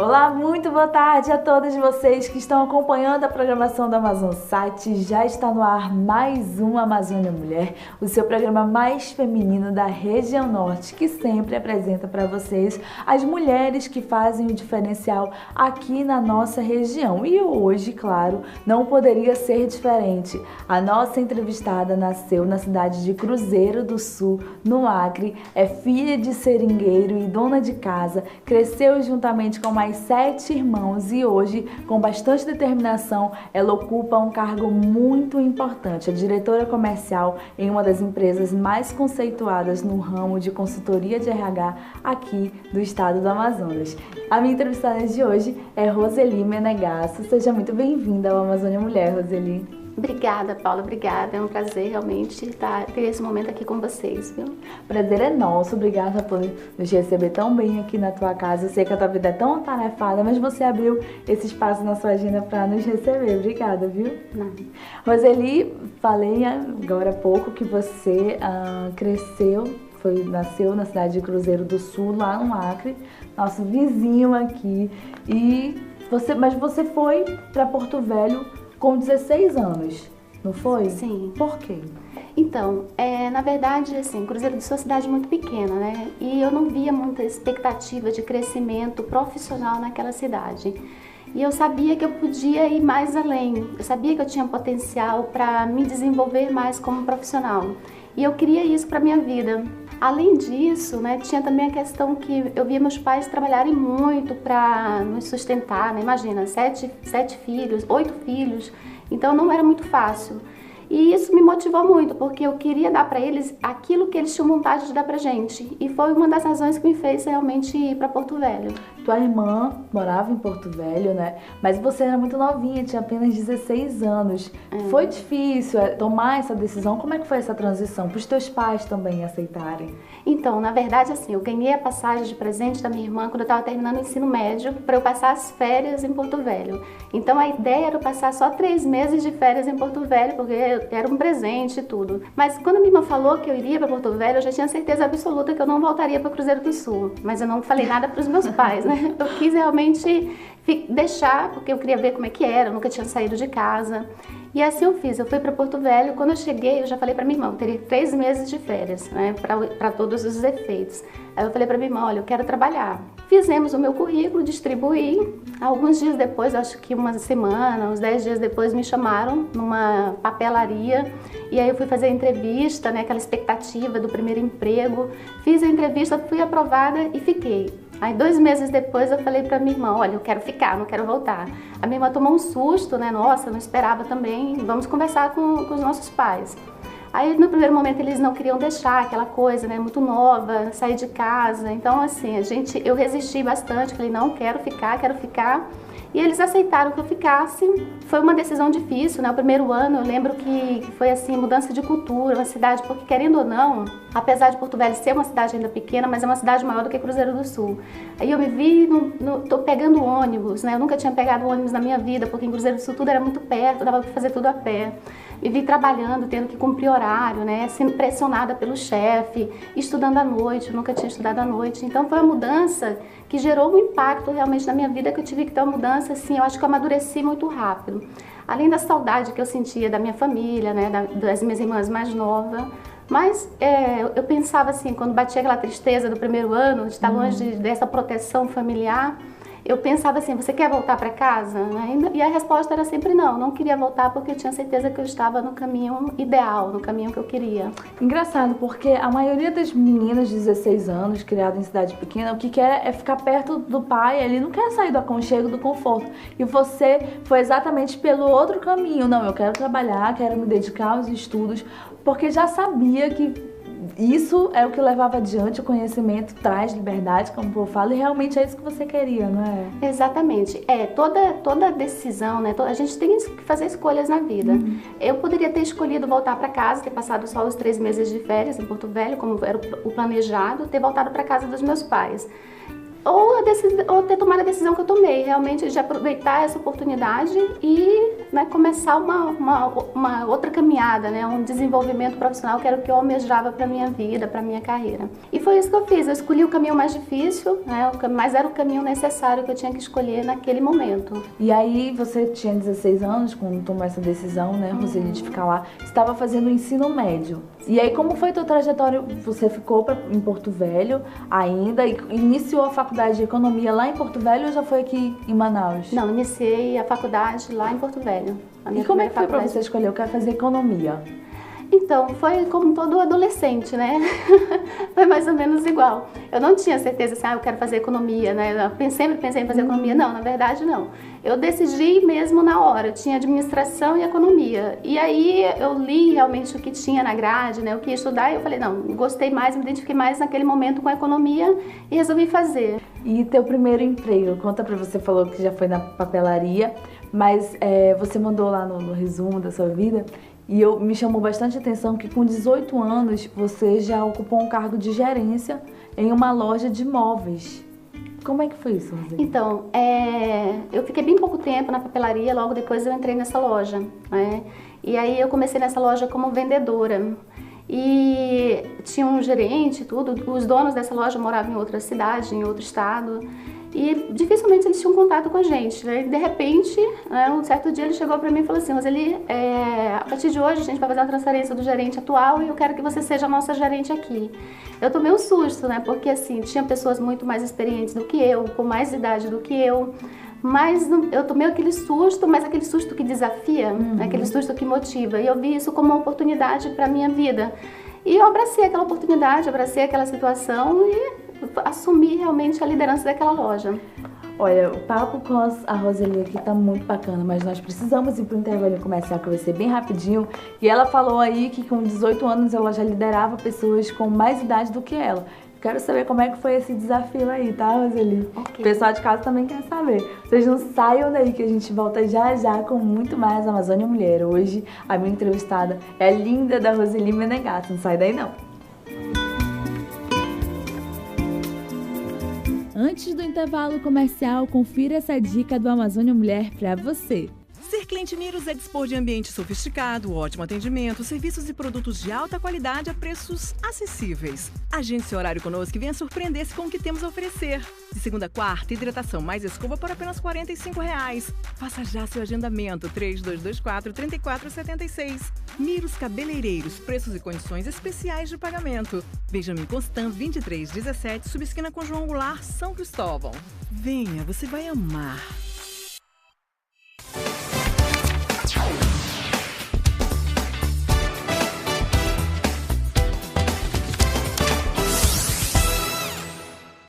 Olá, muito boa tarde a todos vocês que estão acompanhando a programação do Amazon Site. Já está no ar mais um Amazônia Mulher, o seu programa mais feminino da região norte, que sempre apresenta para vocês as mulheres que fazem o diferencial aqui na nossa região. E hoje, claro, não poderia ser diferente. A nossa entrevistada nasceu na cidade de Cruzeiro do Sul, no Acre, é filha de seringueiro e dona de casa, cresceu juntamente com mais 7 irmãos e hoje, com bastante determinação, ela ocupa um cargo muito importante, a diretora comercial em uma das empresas mais conceituadas no ramo de consultoria de RH aqui do estado do Amazonas. A minha entrevistada de hoje é Roseli Menegasso. Seja muito bem-vinda ao Amazônia Mulher, Roseli. Obrigada, Paula, obrigada. É um prazer realmente ter esse momento aqui com vocês, viu? Prazer é nosso, obrigada por nos receber tão bem aqui na tua casa. Eu sei que a tua vida é tão atarefada, mas você abriu esse espaço na sua agenda para nos receber. Obrigada, viu? Não. Roseli, falei agora há pouco que você nasceu na cidade de Cruzeiro do Sul, lá no Acre, nosso vizinho aqui. Mas você foi para Porto Velho com 16 anos, não foi? Sim. Por quê? Então, na verdade, assim, Cruzeiro do Sul é uma cidade muito pequena, né? E eu não via muita expectativa de crescimento profissional naquela cidade. E eu sabia que eu podia ir mais além. Eu sabia que eu tinha potencial para me desenvolver mais como profissional. E eu queria isso para minha vida. Além disso, né, tinha também a questão que eu via meus pais trabalharem muito para nos sustentar, né? Imagina, 7 filhos, 8 filhos, então não era muito fácil. E isso me motivou muito, porque eu queria dar para eles aquilo que eles tinham vontade de dar pra gente. E foi uma das razões que me fez realmente ir para Porto Velho. Tua irmã morava em Porto Velho, né? Mas você era muito novinha, tinha apenas 16 anos. Foi difícil tomar essa decisão? Como é que foi essa transição? Para os teus pais também aceitarem? Então, na verdade, assim, eu ganhei a passagem de presente da minha irmã quando eu estava terminando o ensino médio para eu passar as férias em Porto Velho. Então, a ideia era eu passar só 3 meses de férias em Porto Velho, porque era um presente e tudo. Mas quando a minha irmã falou que eu iria para Porto Velho, eu já tinha certeza absoluta que eu não voltaria para Cruzeiro do Sul. Mas eu não falei nada para os meus pais, né? Eu quis realmente deixar, porque eu queria ver como é que era, eu nunca tinha saído de casa. E assim eu fiz, eu fui para Porto Velho. Quando eu cheguei, eu já falei para minha irmã, eu teria 3 meses de férias, né, para todos os efeitos. Aí eu falei para minha irmã, olha, eu quero trabalhar. Fizemos o meu currículo, distribuí. Alguns dias depois, acho que uma semana, uns 10 dias depois, me chamaram numa papelaria. E aí eu fui fazer a entrevista, né, aquela expectativa do primeiro emprego. Fiz a entrevista, fui aprovada e fiquei. Aí 2 meses depois eu falei pra minha irmã, olha, eu quero ficar, não quero voltar. A minha irmã tomou um susto, né? Nossa, não esperava também, vamos conversar com os nossos pais. Aí no primeiro momento eles não queriam deixar aquela coisa, né? Muito nova, sair de casa. Então assim, eu resisti bastante, falei, não, quero ficar. E eles aceitaram que eu ficasse. Foi uma decisão difícil, né? O primeiro ano eu lembro que foi assim, mudança de cultura, uma cidade, porque querendo ou não, apesar de Porto Velho ser uma cidade ainda pequena, mas é uma cidade maior do que Cruzeiro do Sul. Aí eu me vi, tô pegando ônibus, né? Eu nunca tinha pegado ônibus na minha vida, porque em Cruzeiro do Sul tudo era muito perto, dava pra fazer tudo a pé. Me vi trabalhando, tendo que cumprir horário, né? Sendo pressionada pelo chefe, estudando à noite, eu nunca tinha estudado à noite. Então foi uma mudança que gerou um impacto realmente na minha vida, que eu tive que ter uma mudança, assim, eu acho que eu amadureci muito rápido. Além da saudade que eu sentia da minha família, né? Das minhas irmãs mais novas. Mas eu pensava assim, quando batia aquela tristeza do primeiro ano, de estar longe dessa proteção familiar, eu pensava assim, você quer voltar para casa? E a resposta era sempre não queria voltar porque eu tinha certeza que eu estava no caminho ideal, no caminho que eu queria. Engraçado, porque a maioria das meninas de 16 anos, criadas em cidade pequena, o que quer é ficar perto do pai, ele não quer sair do aconchego, do conforto. E você foi exatamente pelo outro caminho, não, eu quero trabalhar, quero me dedicar aos estudos, porque já sabia que isso é o que levava adiante, o conhecimento traz liberdade, como eu falo, e realmente é isso que você queria, não é? Exatamente. Toda decisão, né? A gente tem que fazer escolhas na vida. Eu poderia ter escolhido voltar para casa, ter passado só os 3 meses de férias em Porto Velho, como era o planejado, ter voltado para casa dos meus pais. ou ter tomado a decisão que eu tomei, realmente de aproveitar essa oportunidade e, né, começar uma outra caminhada, né, um desenvolvimento profissional que era o que eu almejava para minha vida, para minha carreira. E foi isso que eu fiz. Eu escolhi o caminho mais difícil, né, mas era o caminho necessário que eu tinha que escolher naquele momento. E aí você tinha 16 anos quando tomou essa decisão, né, Roseli, de ficar lá. Você estava fazendo o ensino médio. E aí como foi tua trajetória? Você ficou em Porto Velho ainda e iniciou a faculdade de economia lá em Porto Velho ou já foi aqui em Manaus? Não, iniciei a faculdade lá em Porto Velho. E como é que foi para você escolher? Eu quero fazer economia. Então, foi como todo adolescente, né? Foi mais ou menos igual. Eu não tinha certeza assim, eu quero fazer economia, né? Eu sempre pensei em fazer economia. Não, na verdade não. Eu decidi mesmo na hora. Eu tinha administração e economia. E aí eu li realmente o que tinha na grade, né? O que ia estudar e eu falei, não, gostei mais, me identifiquei mais naquele momento com a economia e resolvi fazer. E teu primeiro emprego? Conta pra você, falou que já foi na papelaria, mas você mandou lá no resumo da sua vida. E me chamou bastante atenção que com 18 anos você já ocupou um cargo de gerência em uma loja de móveis. Como é que foi isso, Roseli? Então, eu fiquei bem pouco tempo na papelaria, logo depois eu entrei nessa loja, né? E aí eu comecei nessa loja como vendedora. E tinha um gerente, tudo, os donos dessa loja moravam em outra cidade, em outro estado. E dificilmente eles tinham contato com a gente, né? De repente, um certo dia ele chegou para mim e falou assim, Roseli, a partir de hoje a gente vai fazer uma transferência do gerente atual e eu quero que você seja a nossa gerente aqui. Eu tomei um susto, né? Porque assim, tinha pessoas muito mais experientes do que eu, com mais idade do que eu. Mas eu tomei aquele susto, mas aquele susto que desafia, aquele susto que motiva. E eu vi isso como uma oportunidade para a minha vida. E eu abracei aquela oportunidade, abracei aquela situação e assumi realmente a liderança daquela loja. Olha, o papo com a Roseli aqui tá muito bacana, mas nós precisamos ir pro intervalo comercial, que vai ser bem rapidinho. E ela falou aí que com 18 anos ela já liderava pessoas com mais idade do que ela. Quero saber como é que foi esse desafio aí, tá, Roseli? Okay. O pessoal de casa também quer saber. Vocês não saiam daí que a gente volta já já com muito mais Amazônia Mulher. Hoje a minha entrevistada é a linda da Roseli Menegasso. Não sai daí não. Antes do intervalo comercial, confira essa dica do Amazônia Mulher para você. Ser cliente Miros é dispor de ambiente sofisticado, ótimo atendimento, serviços e produtos de alta qualidade a preços acessíveis. Agende seu horário conosco e venha surpreender-se com o que temos a oferecer. De segunda a quarta, hidratação mais escova por apenas R$ 45. Faça já seu agendamento, 3224-3476. Miros Cabeleireiros, preços e condições especiais de pagamento. Benjamin Constant, 2317, subesquina com João Goulart, São Cristóvão. Venha, você vai amar.